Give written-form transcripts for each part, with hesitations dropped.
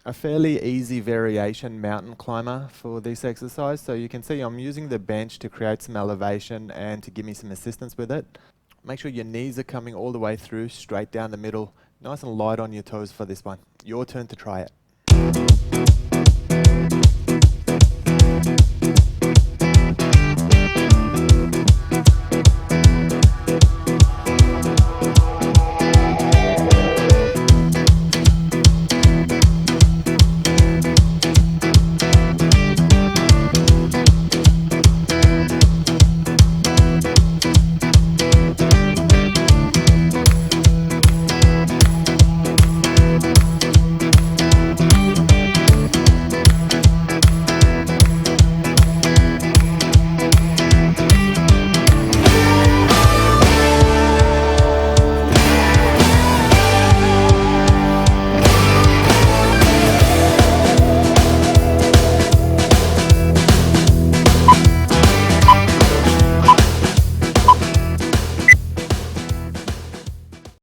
A fairly easy variation mountain climber for this exercise. So you can see I'm using the bench to create some elevation and to give me some assistance with it. Make sure your knees are coming all the way through, straight down the middle, nice and light on your toes for this one. Your turn to try it.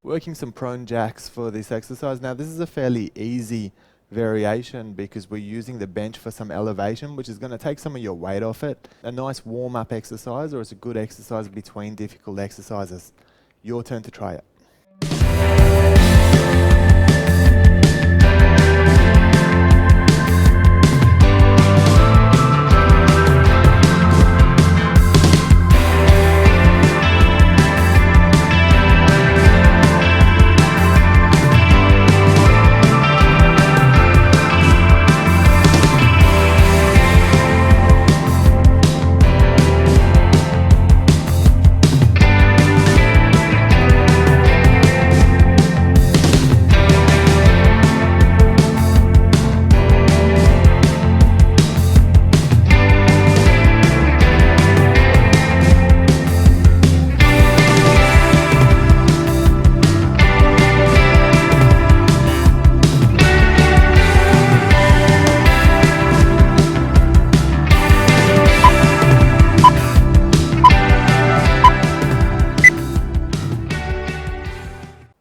Working some prone jacks for this exercise. Now this is a fairly easy variation because we're using the bench for some elevation, which is going to take some of your weight off it. A nice warm-up exercise, or it's a good exercise between difficult exercises. Your turn to try it.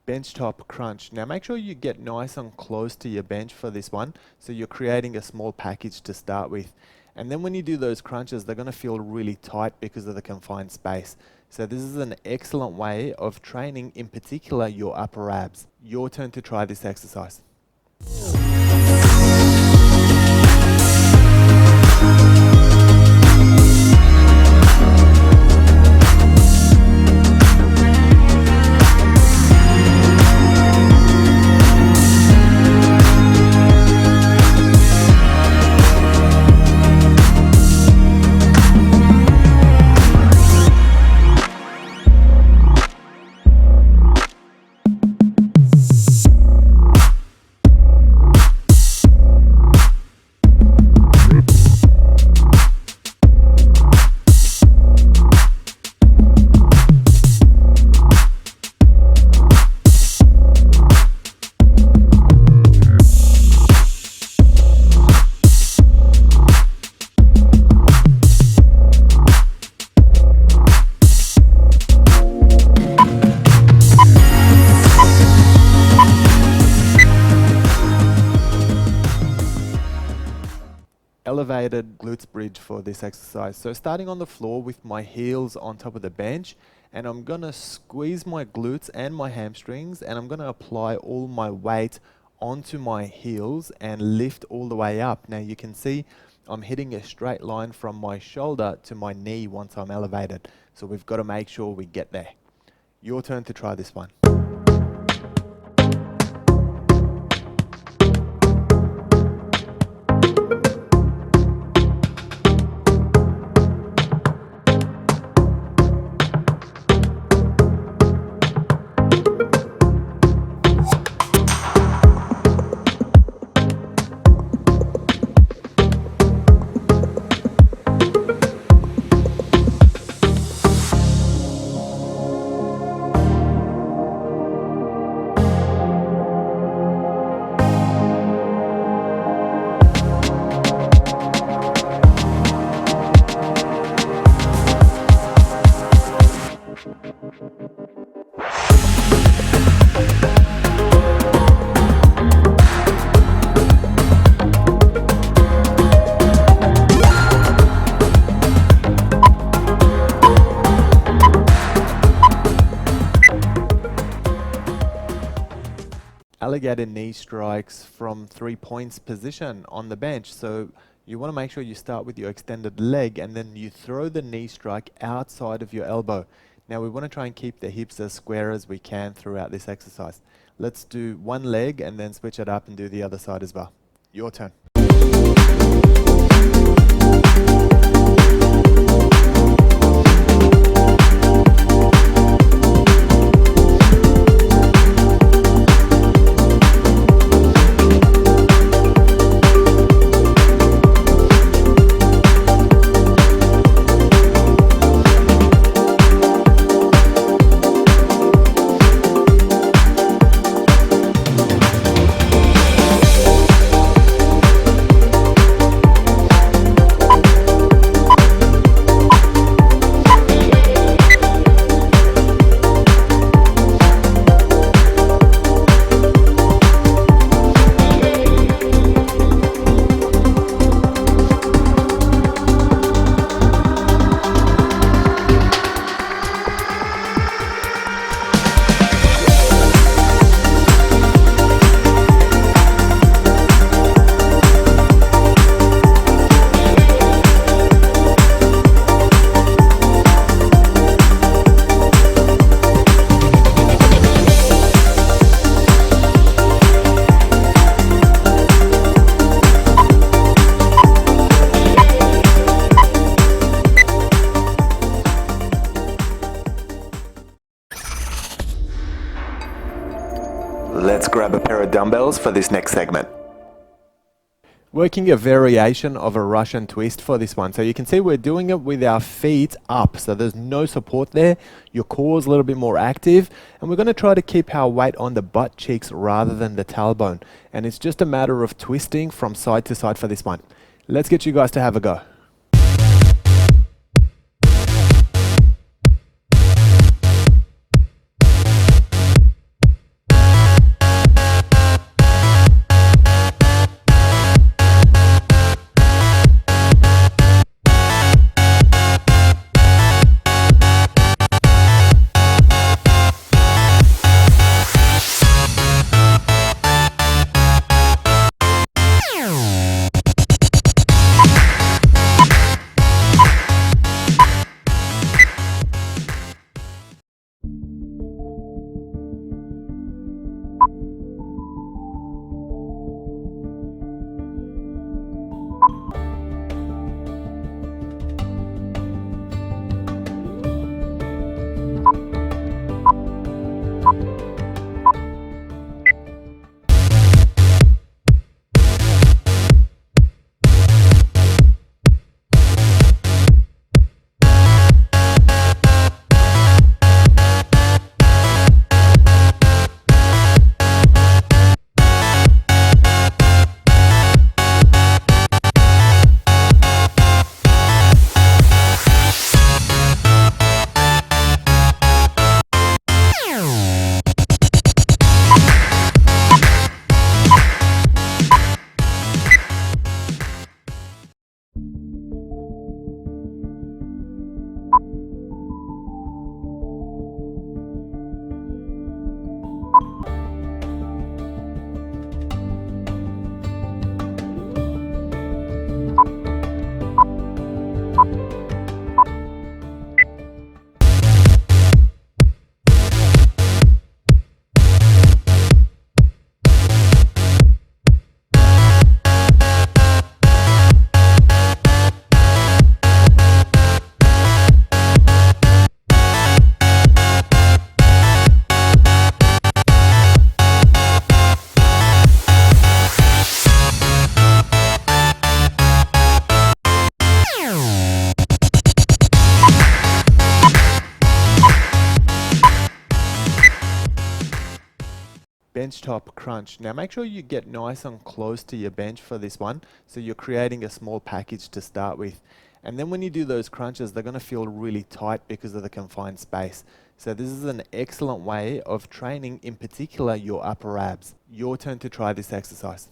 Bench top crunch. Now make sure you get nice and close to your bench for this one, so you're creating a small package to start with. And then when you do those crunches, they're going to feel really tight because of the confined space. So this is an excellent way of training, in particular, your upper abs. Your turn to try this exercise. Elevated glutes bridge for this exercise. So starting on the floor with my heels on top of the bench, and I'm going to squeeze my glutes and my hamstrings, and I'm going to apply all my weight onto my heels and lift all the way up. Now you can see I'm hitting a straight line from my shoulder to my knee once I'm elevated. So we've got to make sure we get there. Your turn to try this one. alligator knee strikes from 3 points position on the bench. So you want to make sure you start with your extended leg and then you throw the knee strike outside of your elbow. Now we want to try and keep the hips as square as we can throughout this exercise. Let's do one leg and then switch it up and do the other side as well. Your turn. Let's grab a pair of dumbbells for this next segment. Working a variation of a Russian twist for this one. So you can see we're doing it with our feet up. So there's no support there. Your core is a little bit more active. And we're going to try to keep our weight on the butt cheeks rather than the tailbone. And it's just a matter of twisting from side to side for this one. Let's get you guys to have a go. Bench top crunch. Now make sure you get nice and close to your bench for this one, so you're creating a small package to start with. And then when you do those crunches, they're going to feel really tight because of the confined space. So this is an excellent way of training, in particular, your upper abs. Your turn to try this exercise.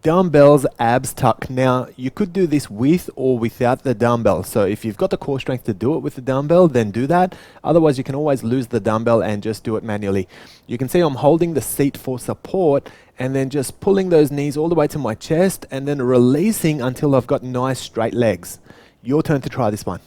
Dumbbells Abs Tuck. Now, you could do this with or without the dumbbell. So if you've got the core strength to do it with the dumbbell, then do that. Otherwise, you can always lose the dumbbell and just do it manually. You can see I'm holding the seat for support and then just pulling those knees all the way to my chest and then releasing until I've got nice straight legs. Your turn to try this one.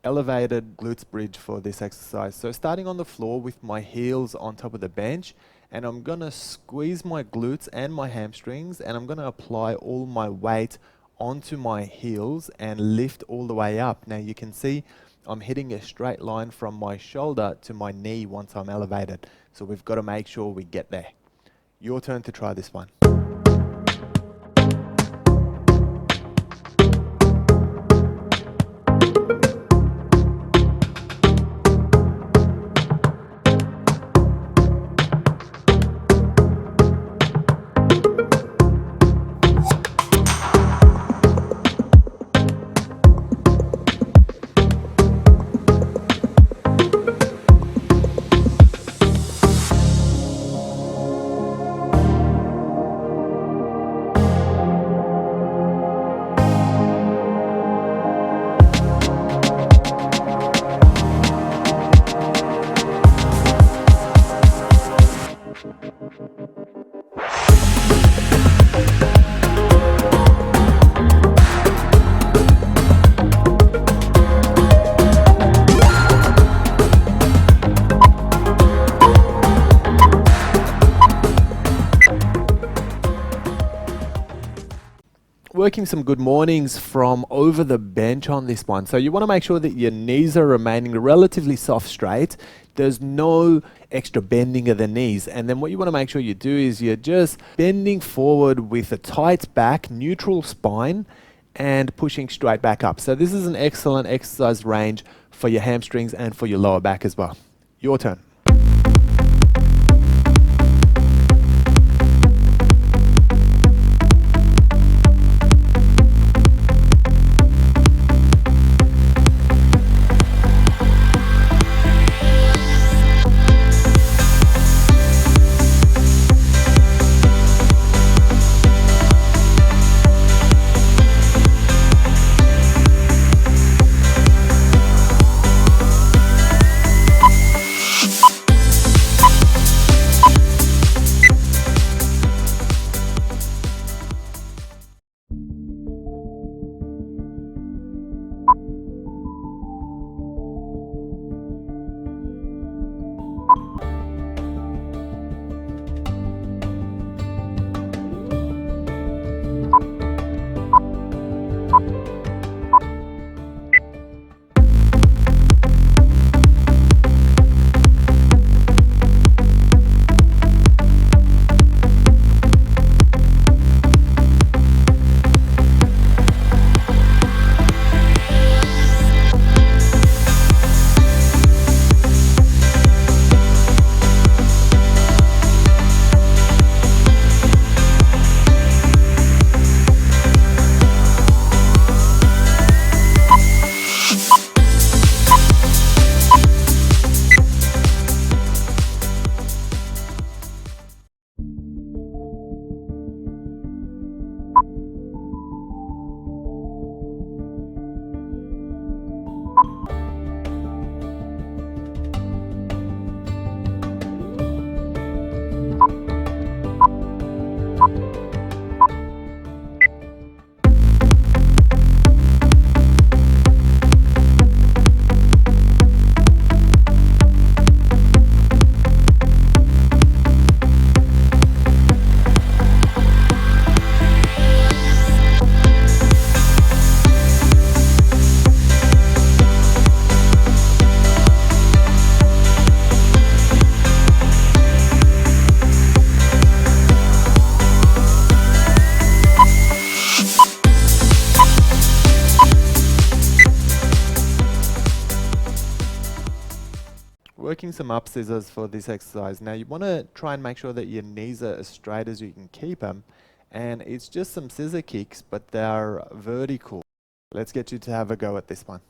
Elevated glutes bridge for this exercise. So starting on the floor with my heels on top of the bench, and I'm gonna squeeze my glutes and my hamstrings, and I'm gonna apply all my weight onto my heels and lift all the way up. Now you can see I'm hitting a straight line from my shoulder to my knee once I'm elevated. So we've got to make sure we get there. Your turn to try this one. Working some good mornings from over the bench on this one. So you want to make sure that your knees are remaining relatively soft straight. There's no extra bending of the knees. And then what you want to make sure you do is you're just bending forward with a tight back, neutral spine, and pushing straight back up. So this is an excellent exercise range for your hamstrings and for your lower back as well. Your turn. working some up scissors for this exercise. Now you want to try and make sure that your knees are as straight as you can keep them, and it's just some scissor kicks, but they're vertical. Let's get you to have a go at this one.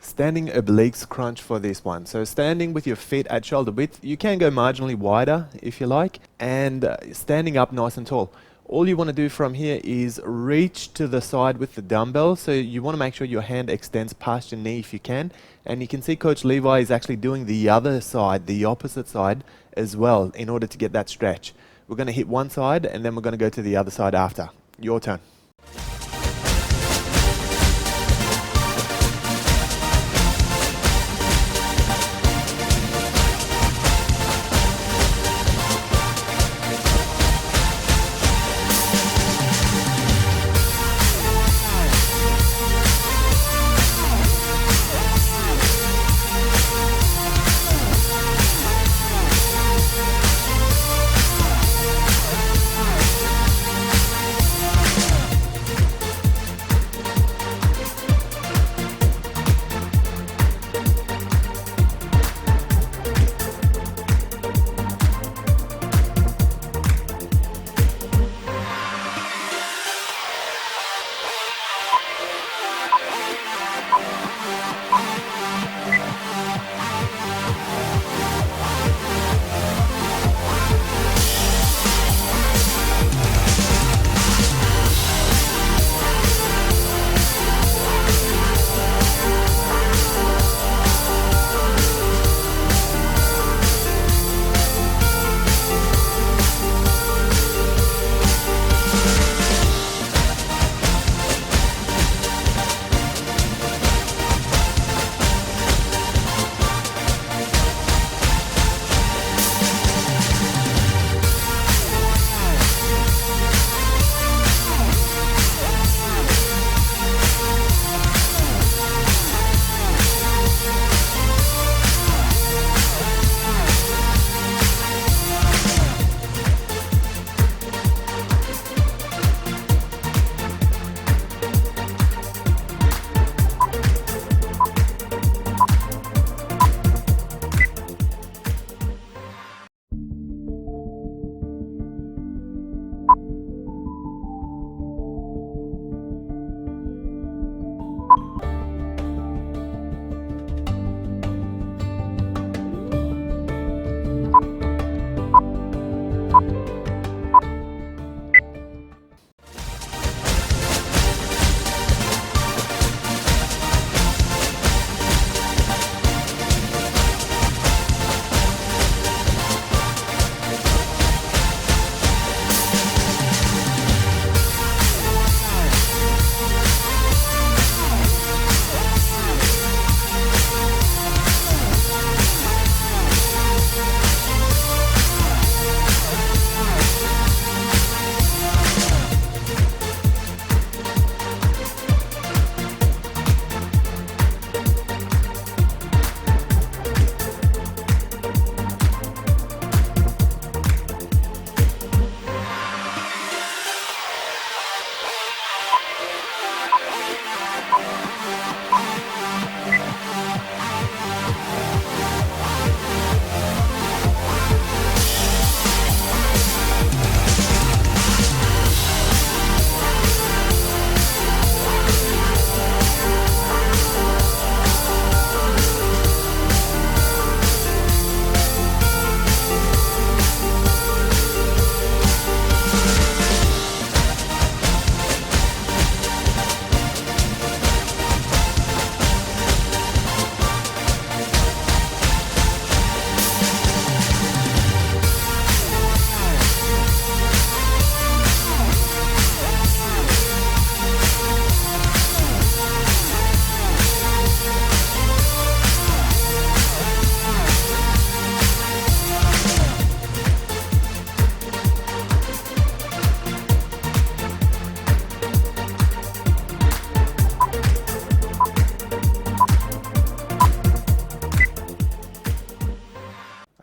Standing obliques crunch for this one. So standing with your feet at shoulder width, you can go marginally wider if you like, and standing up nice and tall. All you want to do from here is reach to the side with the dumbbell. So you want to make sure your hand extends past your knee if you can. And you can see Coach Levi is actually doing the other side, the opposite side as well, in order to get that stretch. We're going to hit one side and then we're going to go to the other side after. Your turn.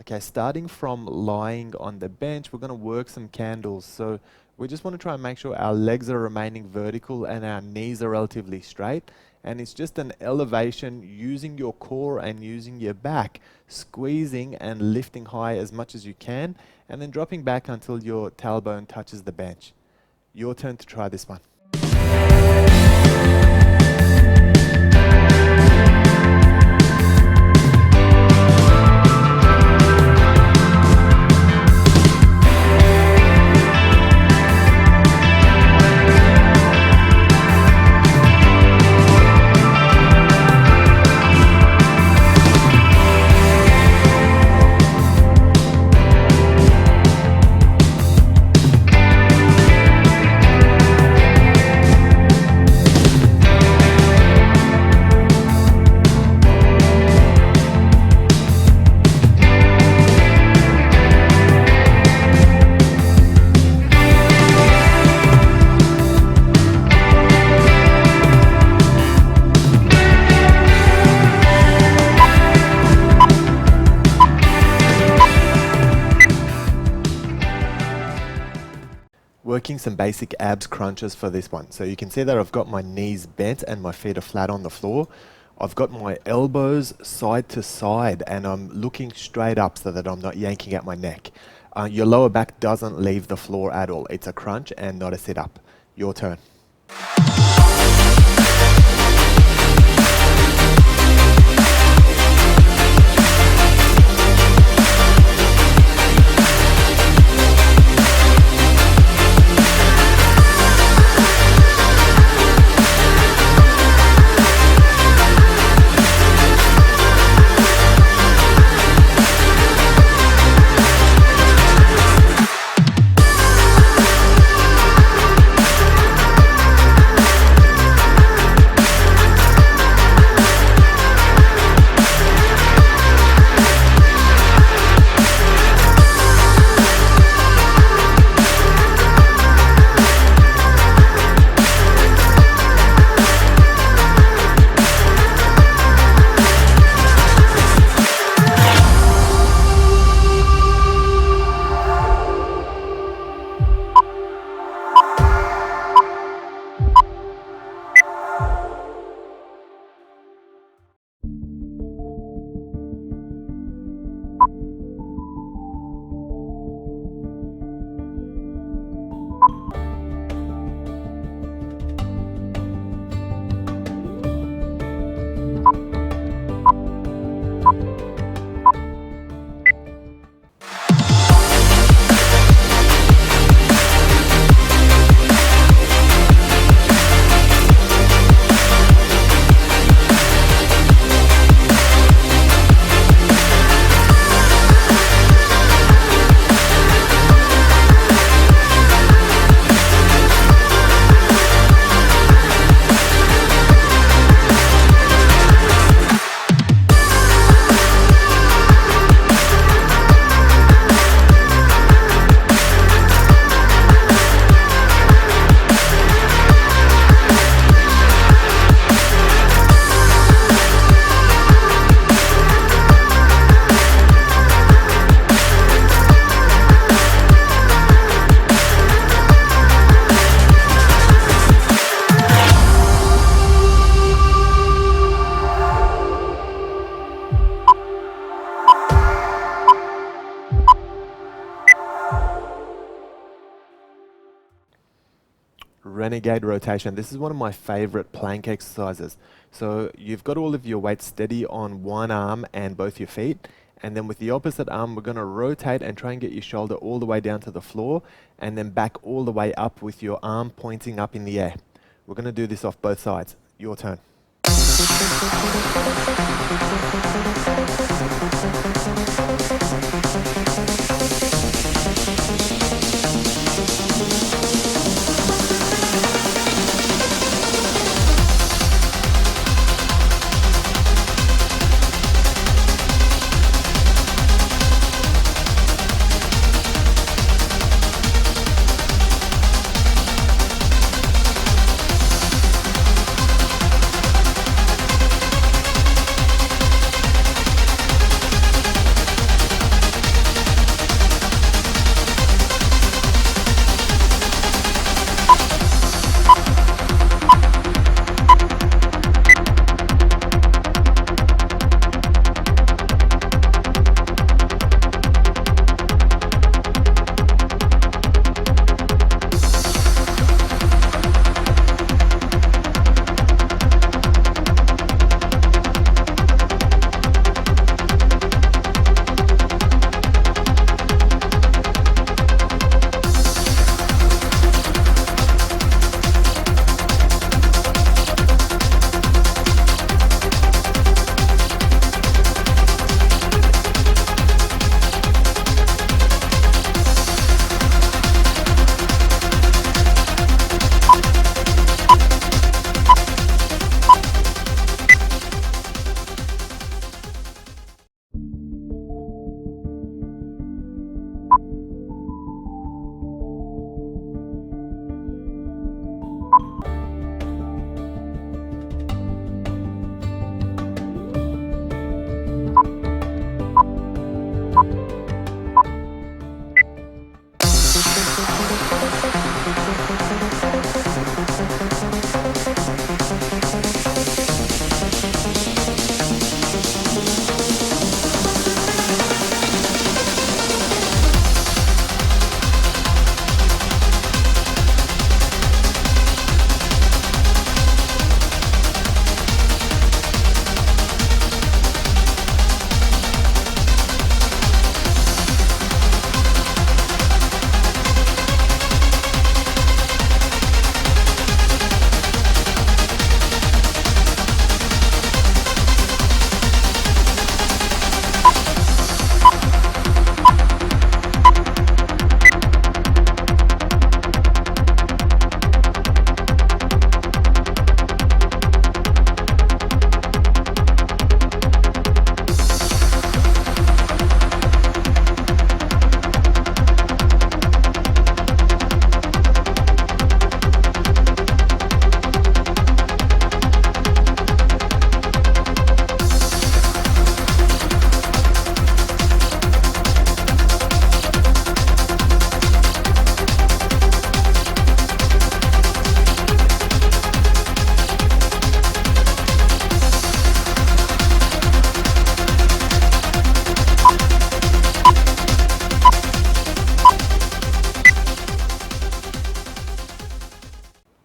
Okay, starting from lying on the bench, we're going to work some candles. So we just want to try and make sure our legs are remaining vertical and our knees are relatively straight. And it's just an elevation using your core and using your back, squeezing and lifting high as much as you can, and then dropping back until your tailbone touches the bench. Your turn to try this one. Working some basic abs crunches for this one. So you can see that I've got my knees bent and my feet are flat on the floor. I've got my elbows side to side and I'm looking straight up so that I'm not yanking at my neck. Your lower back doesn't leave the floor at all. It's a crunch and not a sit up. Your turn. Renegade Rotation. This is one of my favorite plank exercises. So you've got all of your weight steady on one arm and both your feet. And then with the opposite arm, we're going to rotate and try and get your shoulder all the way down to the floor and then back all the way up with your arm pointing up in the air. We're going to do this off both sides. Your turn.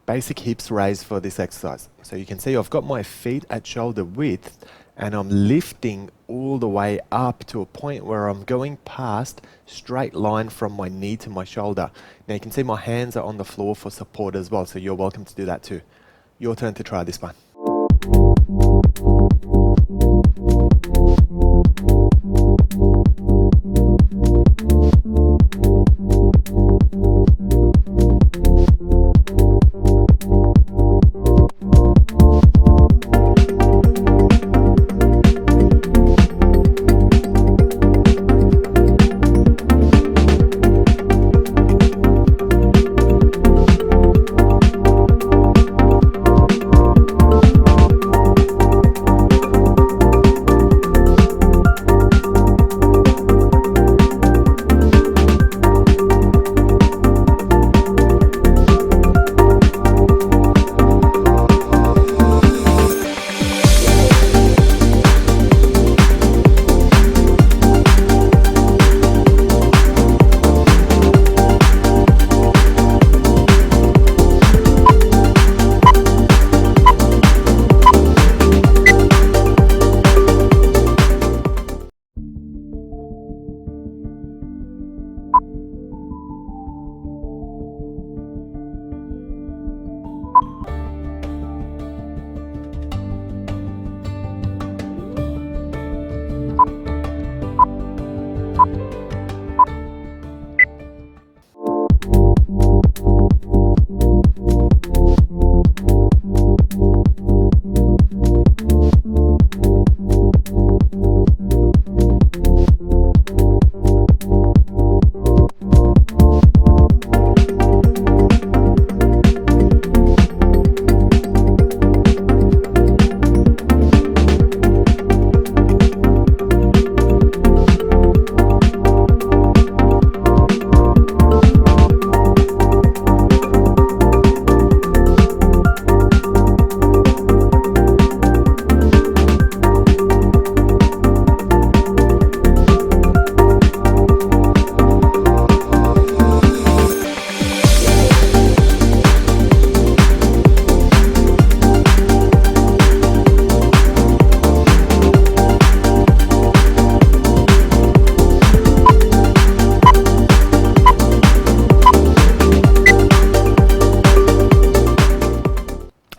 basic hips raise for this exercise. So you can see I've got my feet at shoulder width and I'm lifting all the way up to a point where I'm going past straight line from my knee to my shoulder. Now you can see my hands are on the floor for support as well, so you're welcome to do that too. Your turn to try this one.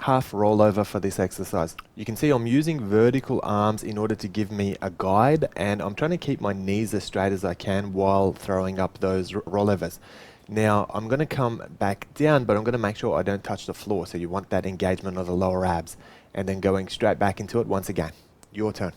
Half rollover for this exercise. You can see I'm using vertical arms in order to give me a guide, and I'm trying to keep my knees as straight as I can while throwing up those rollovers. Now I'm going to come back down, but I'm going to make sure I don't touch the floor, so you want that engagement of the lower abs, and then going straight back into it once again. Your turn.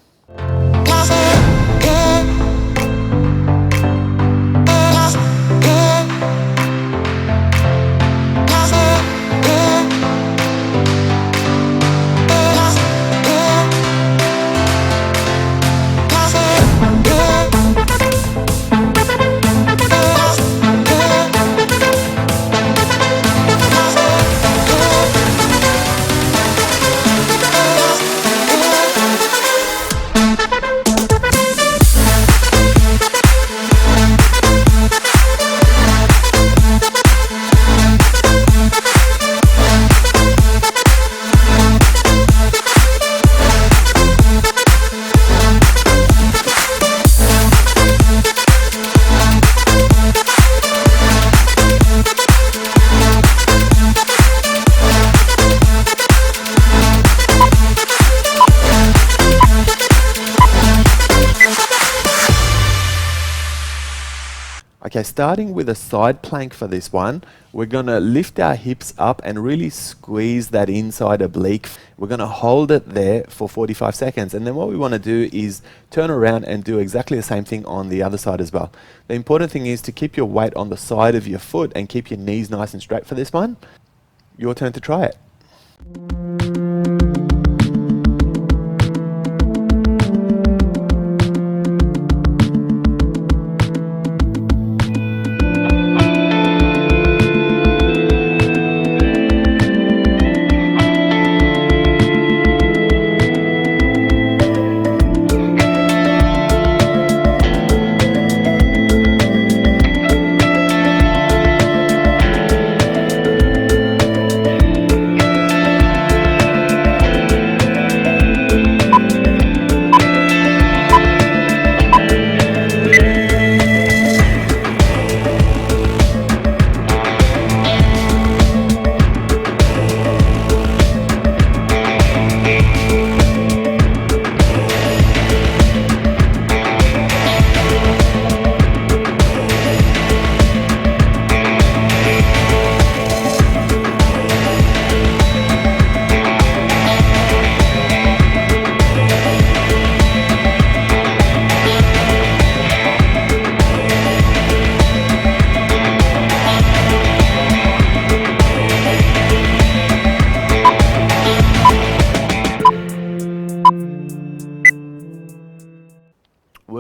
Okay, starting with a side plank for this one, we're going to lift our hips up and really squeeze that inside oblique. We're going to hold it there for 45 seconds. And then what we want to do is turn around and do exactly the same thing on the other side as well. The important thing is to keep your weight on the side of your foot and keep your knees nice and straight for this one. Your turn to try it.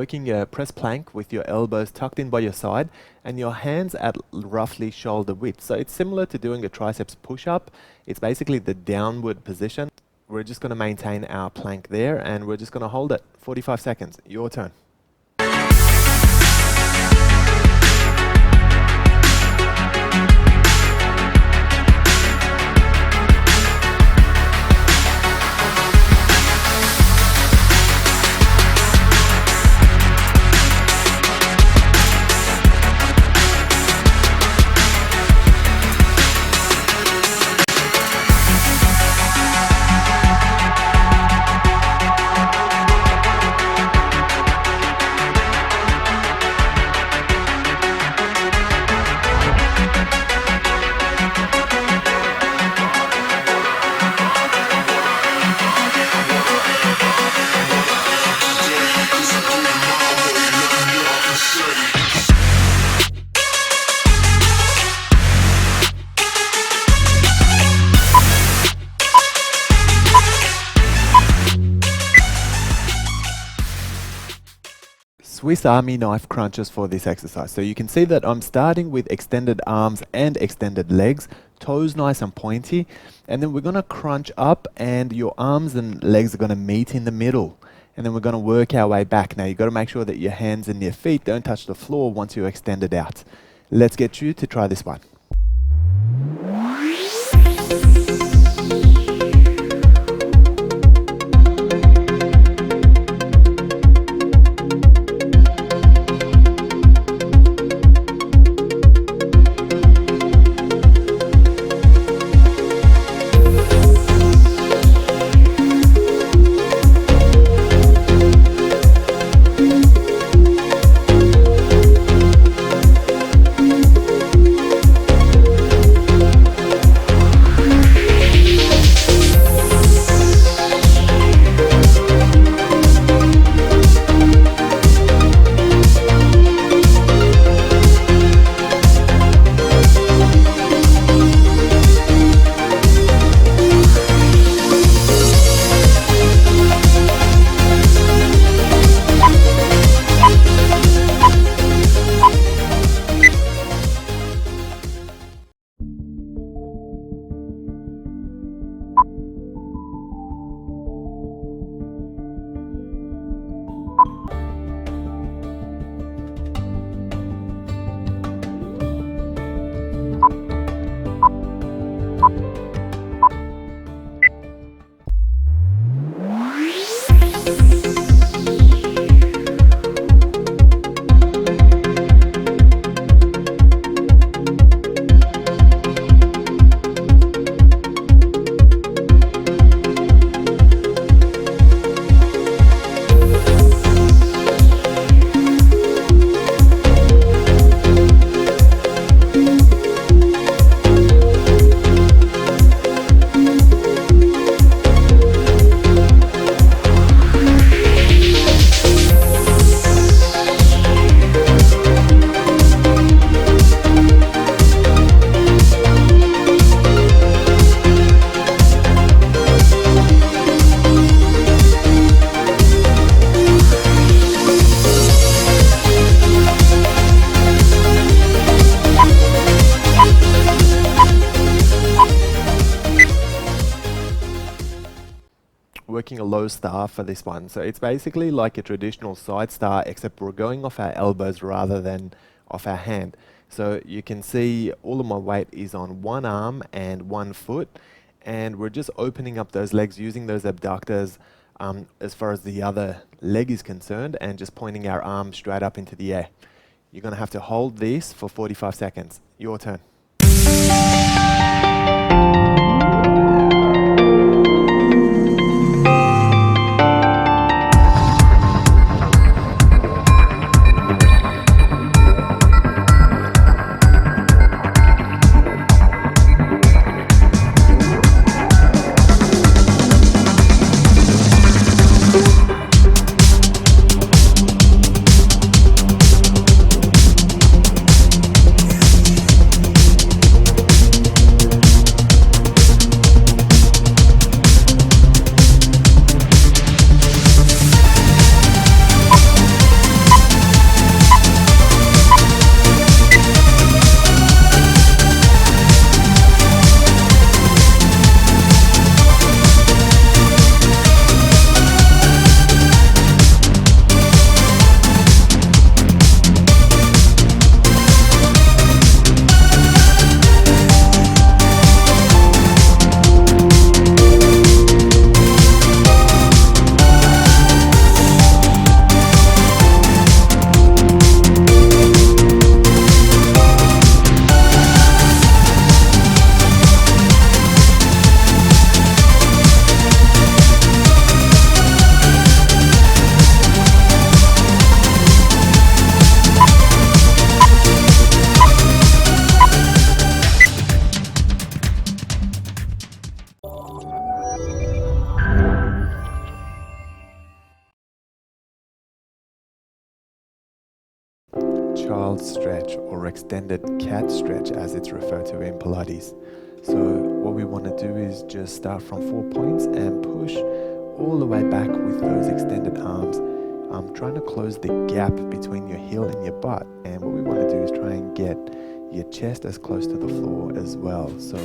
working a press plank with your elbows tucked in by your side and your hands at roughly shoulder width. So it's similar to doing a triceps push-up. It's basically the downward position. We're just going to maintain our plank there and we're just going to hold it 45 seconds. Your turn. Swiss Army knife crunches for this exercise. So you can see that I'm starting with extended arms and extended legs, toes nice and pointy, and then we're going to crunch up and your arms and legs are going to meet in the middle. And then we're going to work our way back. Now you've got to make sure that your hands and your feet don't touch the floor once you're extended out. Let's get you to try this one. Working a low star for this one. So it's basically like a traditional side star, except we're going off our elbows rather than off our hand. So you can see all of my weight is on one arm and one foot, and we're just opening up those legs using those abductors as far as the other leg is concerned, and just pointing our arms straight up into the air. You're going to have to hold this for 45 seconds. Your turn. child stretch or extended cat stretch as it's referred to in Pilates. So what we want to do is just start from 4 points and push all the way back with those extended arms. Trying to close the gap between your heel and your butt, and what we want to do is try and get your chest as close to the floor as well. So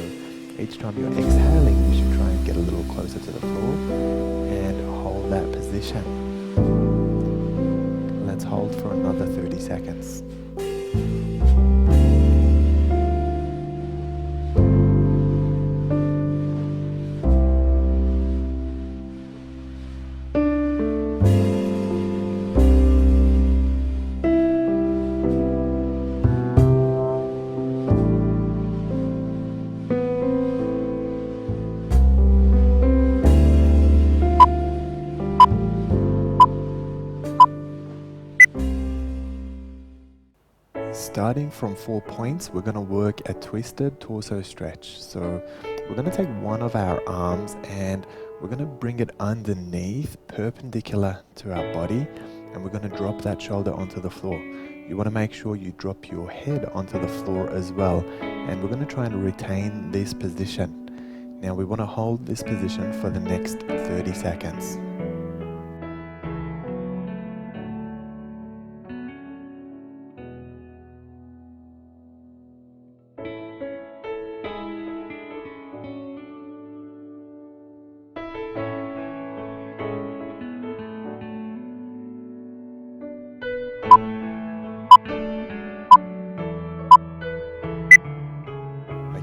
each time you're exhaling, you should try and get a little closer to the floor and hold that position. Let's hold for another 30 seconds. Starting from 4 points, we're going to work a twisted torso stretch. So we're going to take one of our arms and we're going to bring it underneath, perpendicular to our body, and we're going to drop that shoulder onto the floor. You want to make sure you drop your head onto the floor as well, and we're going to try and retain this position. Now we want to hold this position for the next 30 seconds.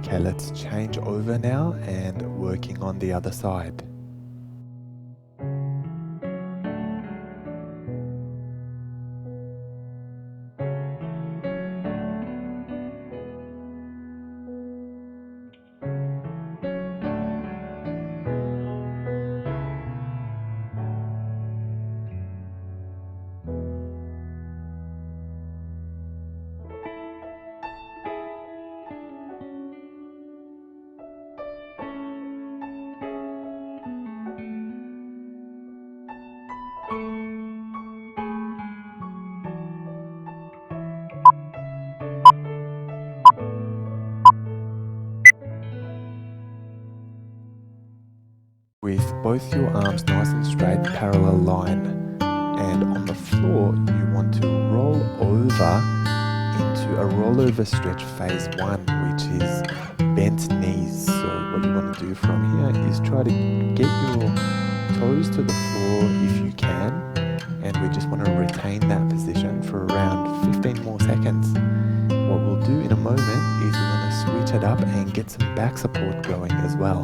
Okay, let's change over now and working on the other side. With both your arms nice and straight, parallel line, and on the floor you want to roll over into a rollover stretch phase 1, which is bent knees. So what you want to do from here is try to get your toes to the floor if you can, and we just want to retain that position for around 15 more seconds. What we'll do in a moment is we're going to switch it up and get some back support going as well.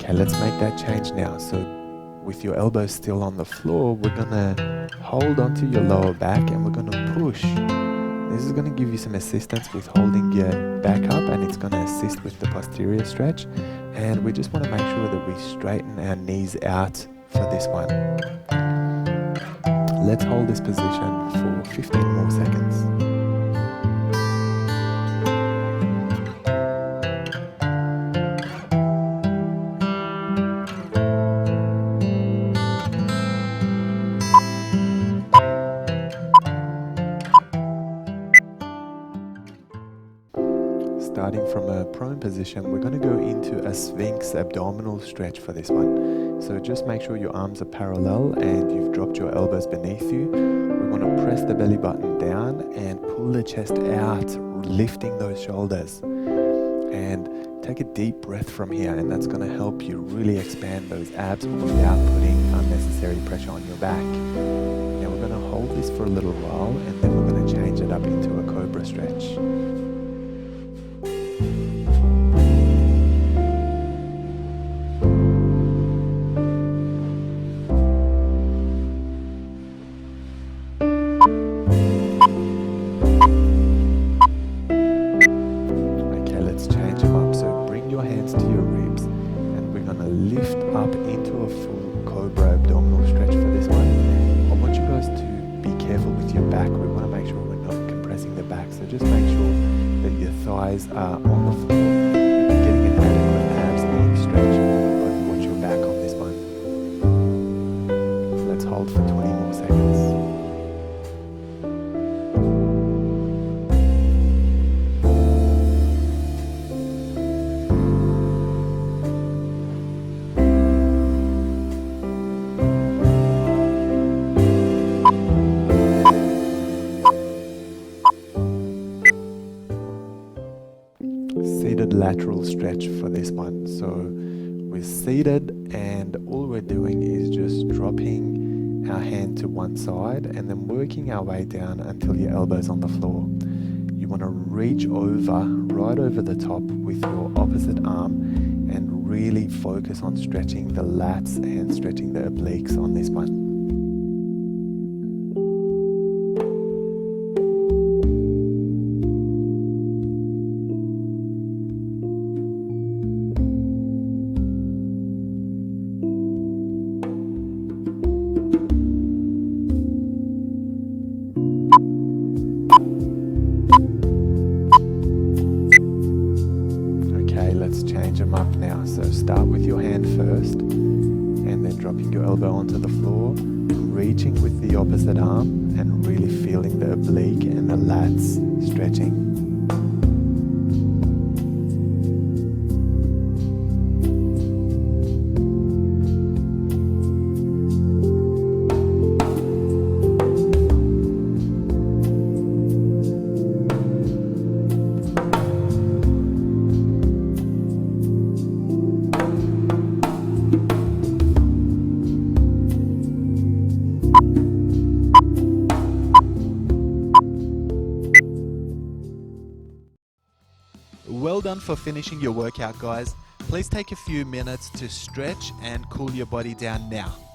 Let's make that change now. So with your elbows still on the floor, we're going to hold onto your lower back and we're going to push. This is going to give you some assistance with holding your back up, and it's going to assist with the posterior stretch. And we just want to make sure that we straighten our knees out for this one. Let's hold this position for 15 more seconds. Starting from a prone position, we're going to go into a Sphinx abdominal stretch for this one. So just make sure your arms are parallel and you've dropped your elbows beneath you. We want to press the belly button down and pull the chest out, lifting those shoulders. And take a deep breath from here, and that's going to help you really expand those abs without putting unnecessary pressure on your back. Now we're going to hold this for a little while, and then we're going to change it up into a Cobra stretch. Lift up into a full Cobra abdominal stretch for this one. I want you guys to be careful with your back. We want to make sure we're not compressing the back, so just make sure that your thighs are on the floor and getting an adequate hamstring stretch over what your back on this one. Let's hold for 20 more seconds. Seated lateral stretch for this one. So we're seated and all we're doing is just dropping our hand to one side and then working our way down until your elbow's on the floor. You want to reach over, right over the top with your opposite arm and really focus on stretching the lats and stretching the obliques on this one. Let's change them up now. So start with your hand first and then dropping your elbow onto the floor, reaching with the opposite arm and really feeling the oblique and the lats stretching. Well done for finishing your workout, guys. Please take a few minutes to stretch and cool your body down now.